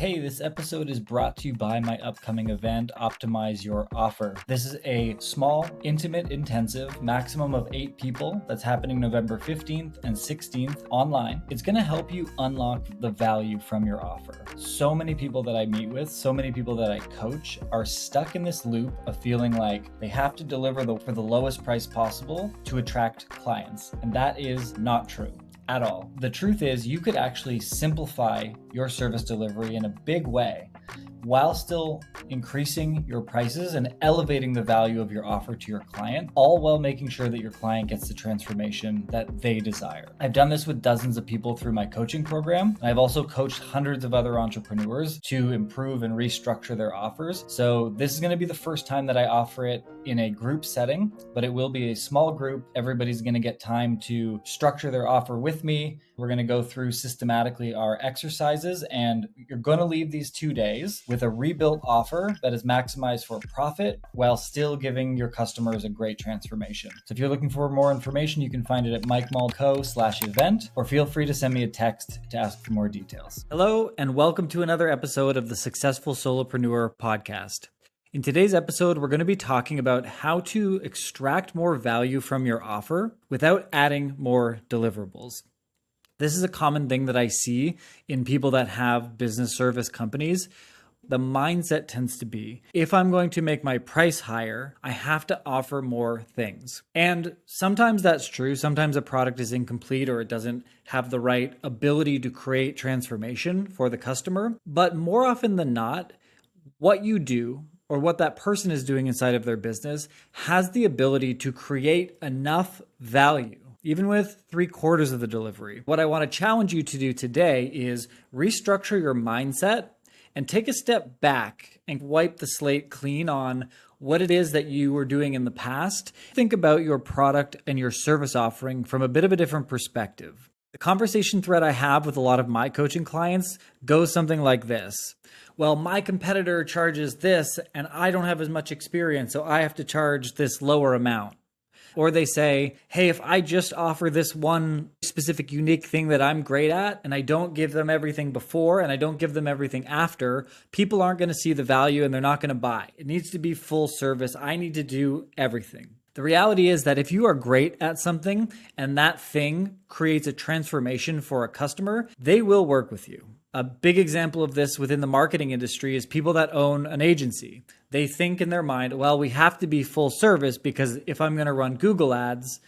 Hey, this episode is brought to you by my upcoming event, Optimize Your Offer. This is a small, intimate, intensive, maximum of 8 people that's happening November 15th and 16th online. It's going to help you unlock the value from your offer. So many people that I meet with, so many people that I coach are stuck in this loop of feeling like they have to deliver for the lowest price possible to attract clients. And that is not true at all. The truth is you could actually simplify your service delivery in a big way while still increasing your prices and elevating the value of your offer to your client, all while making sure that your client gets the transformation that they desire. I've done this with dozens of people through my coaching program. I've also coached hundreds of other entrepreneurs to improve and restructure their offers. So this is going to be the first time that I offer it in a group setting, but it will be a small group. Everybody's going to get time to structure their offer with me. We're going to go through systematically our exercises, and you're going to leave these 2 days with a rebuilt offer that is maximized for profit while still giving your customers a great transformation. So if you're looking for more information, you can find it at mikemoll.co/event, or feel free to send me a text to ask for more details. Hello, and welcome to another episode of the Successful Solopreneur Podcast. In today's episode, we're going to be talking about how to extract more value from your offer without adding more deliverables. This is a common thing that I see in people that have business service companies. The mindset tends to be, if I'm going to make my price higher, I have to offer more things. And sometimes that's true. Sometimes a product is incomplete or it doesn't have the right ability to create transformation for the customer. But more often than not, what you do or what that person is doing inside of their business has the ability to create enough value, even with 3/4 of the delivery. What I want to challenge you to do today is restructure your mindset and take a step back and wipe the slate clean on what it is that you were doing in the past. Think about your product and your service offering from a bit of a different perspective. The conversation thread I have with a lot of my coaching clients goes something like this. Well, my competitor charges this and I don't have as much experience, so I have to charge this lower amount. Or they say, hey, if I just offer this one specific unique thing that I'm great at and I don't give them everything before and I don't give them everything after, people aren't going to see the value and they're not going to buy. It needs to be full service. I need to do everything. The reality is that if you are great at something and that thing creates a transformation for a customer, they will work with you. A big example of this within the marketing industry is people that own an agency. They think in their mind, well, we have to be full service because if I'm going to run Google ads,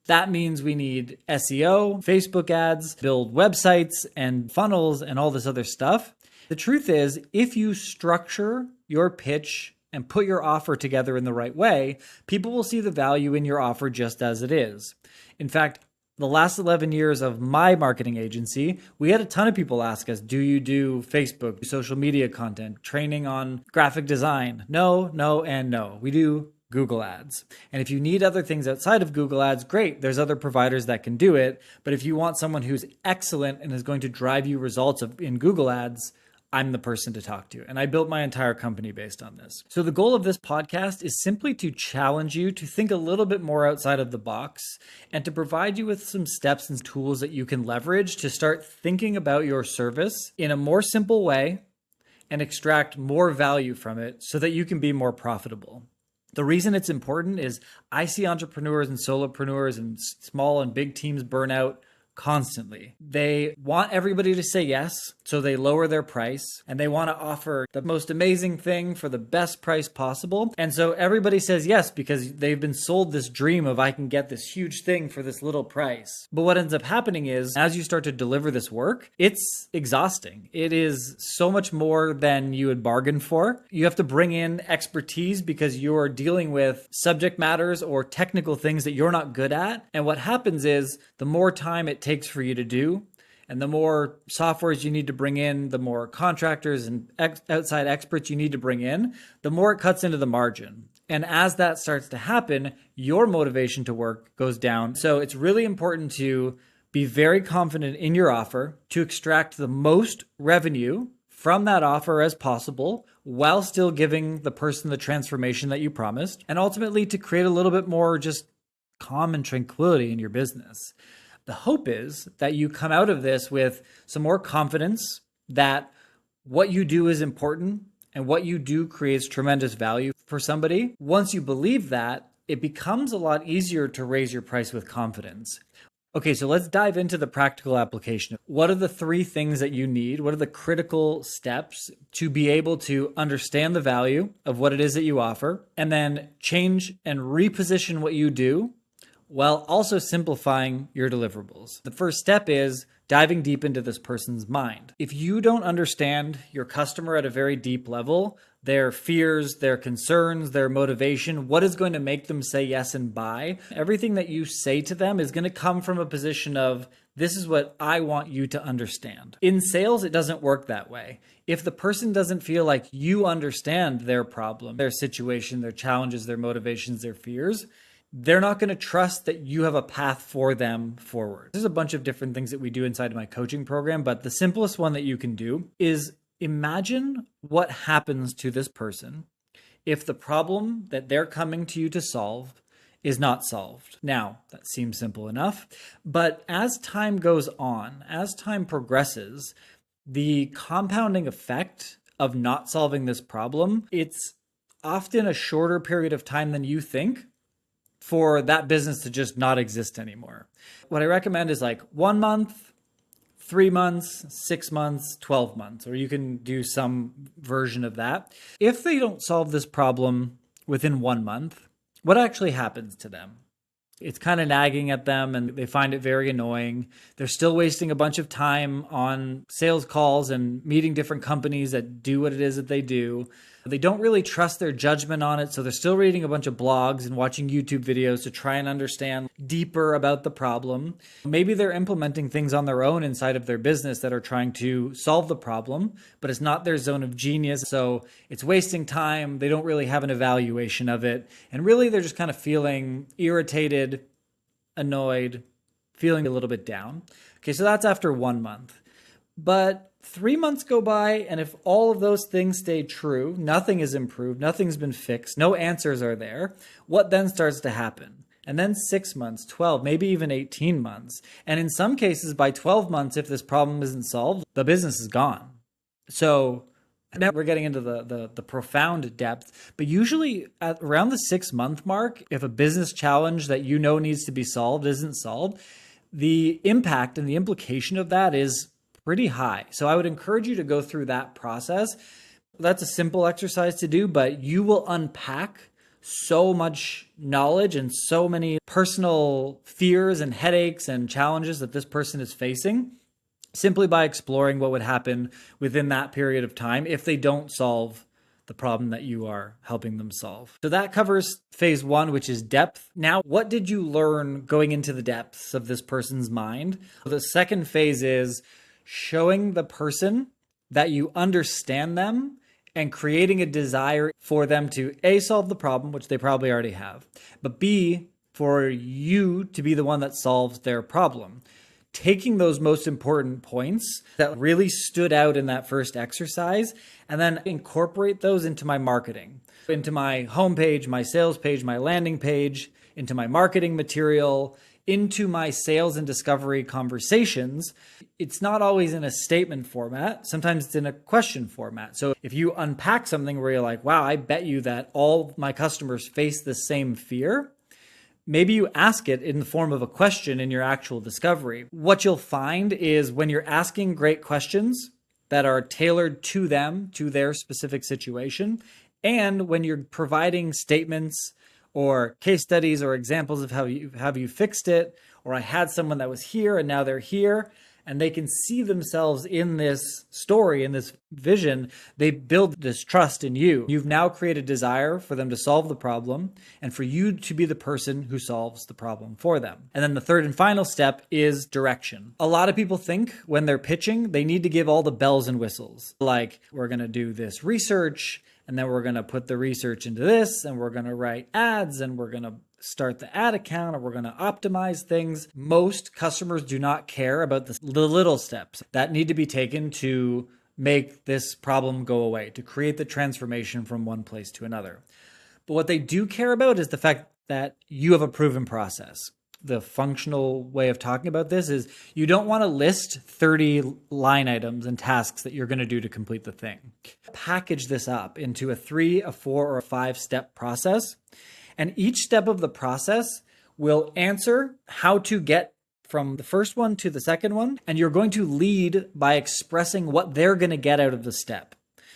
that means we need SEO, Facebook ads, build websites and funnels and all this other stuff. The truth is, if you structure your pitch and put your offer together in the right way, people will see the value in your offer just as it is. In fact, the last 11 years of my marketing agency, we had a ton of people ask us, do you do Facebook, social media content, training on graphic design? No, and no. We do Google ads. And if you need other things outside of Google ads, great. There's other providers that can do it. But if you want someone who's excellent and is going to drive you results in Google ads, I'm the person to talk to. And I built my entire company based on this. So the goal of this podcast is simply to challenge you to think a little bit more outside of the box and to provide you with some steps and tools that you can leverage to start thinking about your service in a more simple way and extract more value from it so that you can be more profitable. The reason it's important is I see entrepreneurs and solopreneurs and small and big teams burn out constantly. They want everybody to say yes, so they lower their price, and they want to offer the most amazing thing for the best price possible. And so everybody says yes because they've been sold this dream of I can get this huge thing for this little price. But what ends up happening is as you start to deliver this work, it's exhausting. It is so much more than you had bargained for. You have to bring in expertise because you're dealing with subject matters or technical things that you're not good at. And what happens is the more time it takes for you to do, and the more softwares you need to bring in, the more contractors and outside experts you need to bring in, the more it cuts into the margin. And as that starts to happen, your motivation to work goes down. So it's really important to be very confident in your offer, to extract the most revenue from that offer as possible while still giving the person the transformation that you promised, and ultimately to create a little bit more just calm and tranquility in your business. The hope is that you come out of this with some more confidence that what you do is important and what you do creates tremendous value for somebody. Once you believe that, it becomes a lot easier to raise your price with confidence. Okay, so let's dive into the practical application. What are the 3 things that you need? What are the critical steps to be able to understand the value of what it is that you offer, and then change and reposition what you do while also simplifying your deliverables? The first step is diving deep into this person's mind. If you don't understand your customer at a very deep level, their fears, their concerns, their motivation, what is going to make them say yes and buy, everything that you say to them is going to come from a position of, this is what I want you to understand. In sales, it doesn't work that way. If the person doesn't feel like you understand their problem, their situation, their challenges, their motivations, their fears, they're not going to trust that you have a path for them forward. There's a bunch of different things that we do inside of my coaching program, but the simplest one that you can do is imagine what happens to this person if the problem that they're coming to you to solve is not solved. Now, that seems simple enough, but as time goes on, as time progresses, the compounding effect of not solving this problem, it's often a shorter period of time than you think for that business to just not exist anymore. What I recommend is like 1 month, 3 months, 6 months, 12 months, or you can do some version of that. If they don't solve this problem within 1 month, what actually happens to them? It's kind of nagging at them and they find it very annoying. They're still wasting a bunch of time on sales calls and meeting different companies that do what it is that they do. They don't really trust their judgment on it, so they're still reading a bunch of blogs and watching YouTube videos to try and understand deeper about the problem. Maybe they're implementing things on their own inside of their business that are trying to solve the problem, but it's not their zone of genius, so it's wasting time. They don't really have an evaluation of it, and really they're just kind of feeling irritated, annoyed, feeling a little bit down. Okay, so that's after 1 month. But 3 months go by, and if all of those things stay true, nothing is improved, nothing's been fixed, no answers are there, what then starts to happen? And then 6 months, 12, maybe even 18 months. And in some cases, by 12 months, if this problem isn't solved, the business is gone. So now we're getting into the profound depth, but usually at around the 6 month mark, if a business challenge that you know needs to be solved isn't solved, the impact and the implication of that is pretty high. So I would encourage you to go through that process. That's a simple exercise to do, but you will unpack so much knowledge and so many personal fears and headaches and challenges that this person is facing simply by exploring what would happen within that period of time if they don't solve the problem that you are helping them solve. So that covers phase 1, which is depth. Now, what did you learn going into the depths of this person's mind? The second phase is showing the person that you understand them and creating a desire for them to A, solve the problem, which they probably already have, but B, for you to be the one that solves their problem. Taking those most important points that really stood out in that first exercise and then incorporate those into my marketing, into my homepage, my sales page, my landing page, into my marketing material, into my sales and discovery conversations. It's not always in a statement format. Sometimes it's in a question format. So if you unpack something where you're like, wow, I bet you that all my customers face the same fear, maybe you ask it in the form of a question in your actual discovery. What you'll find is when you're asking great questions that are tailored to them, to their specific situation, and when you're providing statements or case studies or examples of how you fixed it, or I had someone that was here and now they're here, and they can see themselves in this story, in this vision, they build this trust in you. You've now created desire for them to solve the problem and for you to be the person who solves the problem for them. And then the third and final step is direction. A lot of people think when they're pitching, they need to give all the bells and whistles. Like, we're going to do this research, and then we're going to put the research into this, and we're going to write ads, and we're going to start the ad account, or we're going to optimize things. Most customers do not care about the little steps that need to be taken to make this problem go away, to create the transformation from one place to another. But what they do care about is the fact that you have a proven process. The functional way of talking about this is you don't want to list 30 line items and tasks that you're going to do to complete the thing. Package this up into a 3, a 4, or a 5-step process. And each step of the process will answer how to get from the first one to the second one. And you're going to lead by expressing what they're going to get out of the step.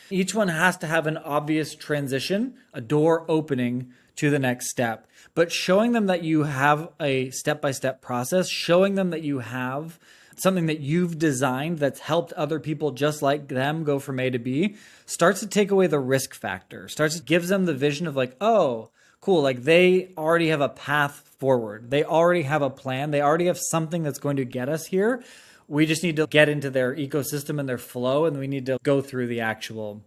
Each one has to have an obvious transition, a door opening to the next step, but showing them that you have a step-by-step process, showing them that you have something that you've designed that's helped other people just like them go from A to B, starts to take away the risk factor, gives them the vision of like, oh, cool, like they already have a path forward. They already have a plan. They already have something that's going to get us here. We just need to get into their ecosystem and their flow, and we need to go through the actual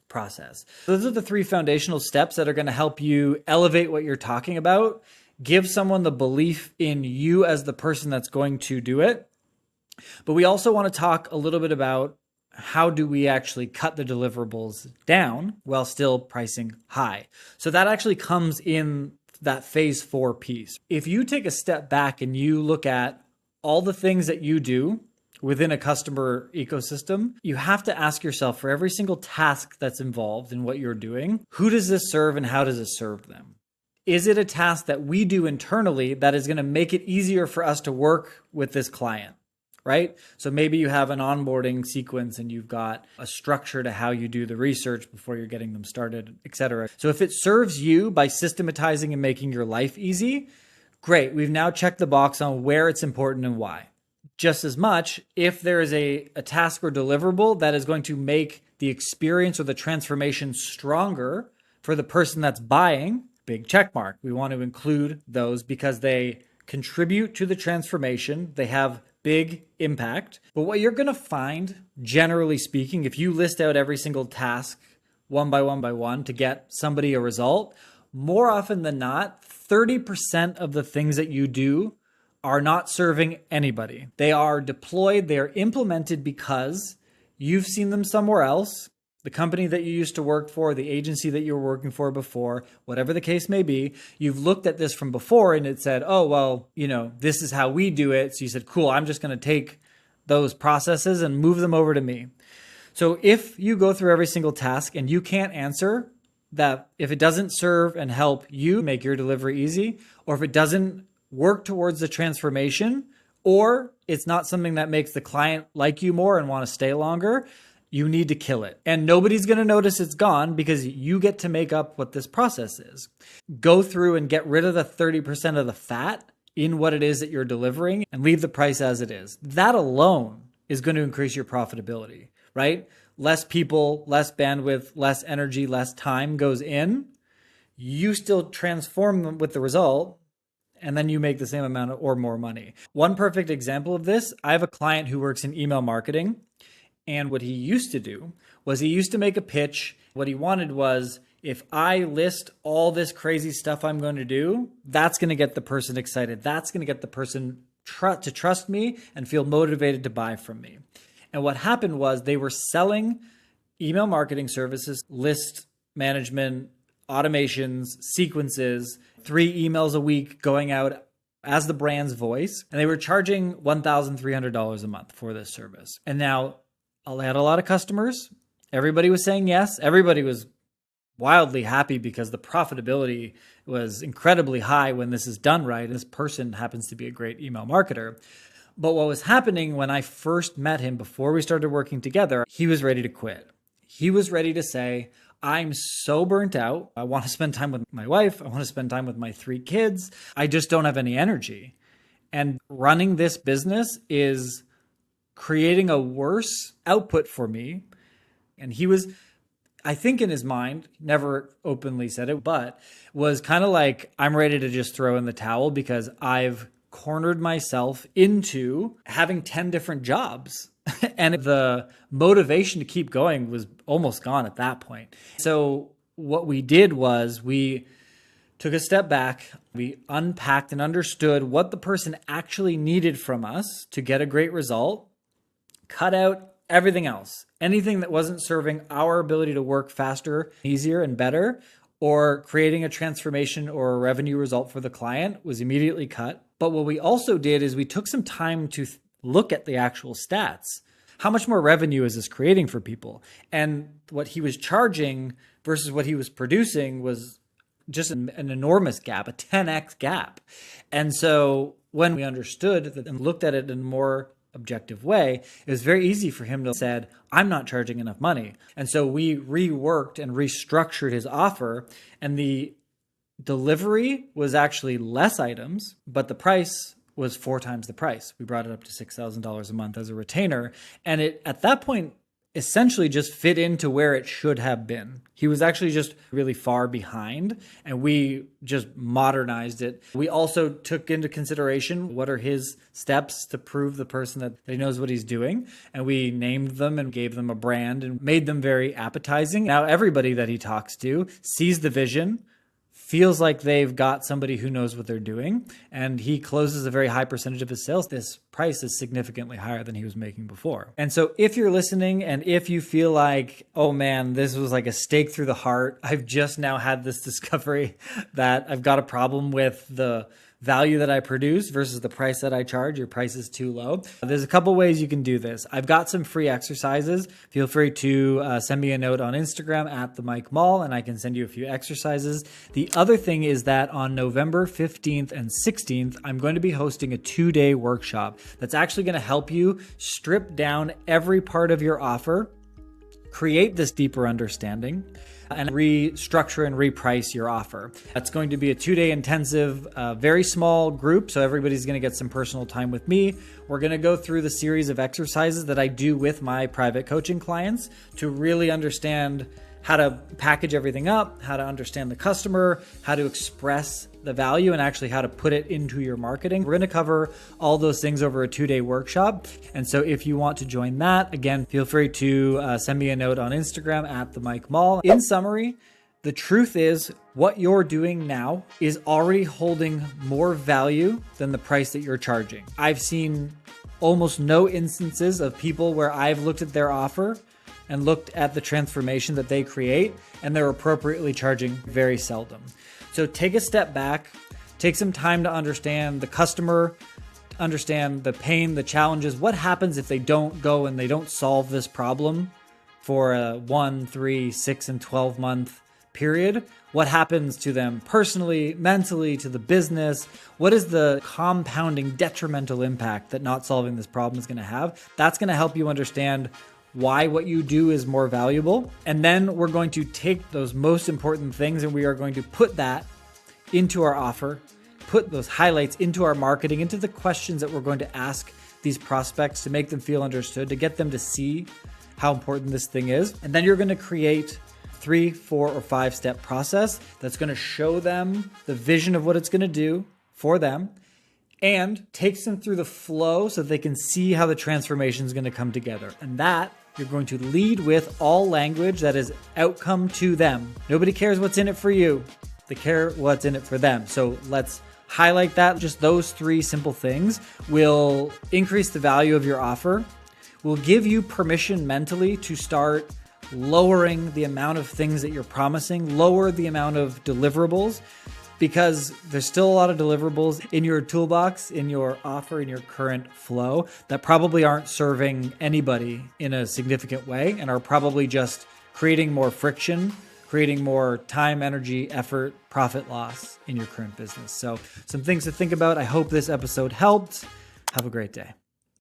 process. Those are the 3 foundational steps that are going to help you elevate what you're talking about, give someone the belief in you as the person that's going to do it. But we also want to talk a little bit about how do we actually cut the deliverables down while still pricing high. So that actually comes in that phase 4 piece. If you take a step back and you look at all the things that you do within a customer ecosystem, you have to ask yourself for every single task that's involved in what you're doing, who does this serve and how does it serve them? Is it a task that we do internally that is going to make it easier for us to work with this client, right? So maybe you have an onboarding sequence and you've got a structure to how you do the research before you're getting them started, etc. So if it serves you by systematizing and making your life easy, great. We've now checked the box on where it's important and why. Just as much, if there is a task or deliverable that is going to make the experience or the transformation stronger for the person that's buying, big check mark. We want to include those because they contribute to the transformation. They have big impact. But what you're going to find, generally speaking, if you list out every single task one by one to get somebody a result, more often than not, 30% of the things that you do are not serving anybody. They are deployed, they are implemented because you've seen them somewhere else, the company that you used to work for, the agency that you were working for before, whatever the case may be, you've looked at this from before and it said, oh, well, this is how we do it. So you said, cool, I'm just going to take those processes and move them over to me. So if you go through every single task and you can't answer that, if it doesn't serve and help you make your delivery easy, or if it doesn't work towards the transformation, or it's not something that makes the client like you more and want to stay longer, you need to kill it. And nobody's going to notice it's gone because you get to make up what this process is. Go through and get rid of the 30% of the fat in what it is that you're delivering and leave the price as it is. That alone is going to increase your profitability, right? Less people, less bandwidth, less energy, less time goes in. You still transform them with the result, and then you make the same amount or more money. One perfect example of this, I have a client who works in email marketing, and what he used to do was he used to make a pitch. What he wanted was, if I list all this crazy stuff I'm going to do, that's going to get the person excited. That's going to get the person to trust me and feel motivated to buy from me. And what happened was they were selling email marketing services, list management, automations, sequences, 3 emails a week going out as the brand's voice. And they were charging $1,300 a month for this service. And now they had a lot of customers. Everybody was saying yes. Everybody was wildly happy because the profitability was incredibly high when this is done right. This person happens to be a great email marketer. But what was happening when I first met him before we started working together, he was ready to quit. He was ready to say, I'm so burnt out. I want to spend time with my wife. I want to spend time with my 3 kids. I just don't have any energy. And running this business is creating a worse output for me. And he was, I think in his mind, never openly said it, but was kind of like, I'm ready to just throw in the towel because I've cornered myself into having 10 different jobs. And the motivation to keep going was almost gone at that point. So what we did was we took a step back. We unpacked and understood what the person actually needed from us to get a great result, cut out everything else. Anything that wasn't serving our ability to work faster, easier, and better, or creating a transformation or a revenue result for the client was immediately cut. But what we also did is we took some time to look at the actual stats. How much more revenue is this creating for people? And what he was charging versus what he was producing was just an enormous gap, a 10x gap. And so when we understood that and looked at it in a more objective way, it was very easy for him to said, I'm not charging enough money. And so we reworked and restructured his offer, and the delivery was actually less items, but the price was 4 times the price. We brought it up to $6,000 a month as a retainer. And it, at that point, essentially just fit into where it should have been. He was actually just really far behind, and we just modernized it. We also took into consideration what are his steps to prove the person that he knows what he's doing. And we named them and gave them a brand and made them very appetizing. Now everybody that he talks to sees the vision, feels like they've got somebody who knows what they're doing, and he closes a very high percentage of his sales. This price is significantly higher than he was making before. And so if you're listening and if you feel like, oh man, this was like a stake through the heart, I've just now had this discovery that I've got a problem with the value that I produce versus the price that I charge, your price is too low. There's a couple ways you can do this. I've got some free exercises. Feel free to send me a note on Instagram at the Mike Moll, and I can send you a few exercises. The other thing is that on November 15th and 16th, I'm going to be hosting a 2-day workshop that's actually going to help you strip down every part of your offer, create this deeper understanding, and restructure and reprice your offer. That's going to be a 2-day intensive, very small group. So everybody's going to get some personal time with me. We're going to go through the series of exercises that I do with my private coaching clients to really understand how to package everything up, how to understand the customer, how to express the value, and actually how to put it into your marketing. We're going to cover all those things over a 2-day workshop. And so if you want to join that, again, feel free to send me a note on Instagram at the Mike Moll. In summary, the truth is what you're doing now is already holding more value than the price that you're charging. I've seen almost no instances of people where I've looked at their offer and looked at the transformation that they create, and they're appropriately charging very seldom. So take a step back, take some time to understand the customer, understand the pain, the challenges. What happens if they don't go and they don't solve this problem for a 1, 3, 6, and 12 month period? What happens to them personally, mentally, to the business? What is the compounding detrimental impact that not solving this problem is going to have? That's going to help you understand why what you do is more valuable. And then we're going to take those most important things and we are going to put that into our offer, put those highlights into our marketing, into the questions that we're going to ask these prospects to make them feel understood, to get them to see how important this thing is. And then you're going to create 3, 4, or 5-step process that's going to show them the vision of what it's going to do for them, and takes them through the flow so they can see how the transformation is going to come together. And that you're going to lead with all language that is outcome to them. Nobody cares what's in it for you. They care what's in it for them. So let's highlight that. Just those 3 simple things will increase the value of your offer, will give you permission mentally to start lowering the amount of things that you're promising, lower the amount of deliverables, because there's still a lot of deliverables in your toolbox, in your offer, in your current flow that probably aren't serving anybody in a significant way and are probably just creating more friction, creating more time, energy, effort, profit loss in your current business. So some things to think about. I hope this episode helped. Have a great day.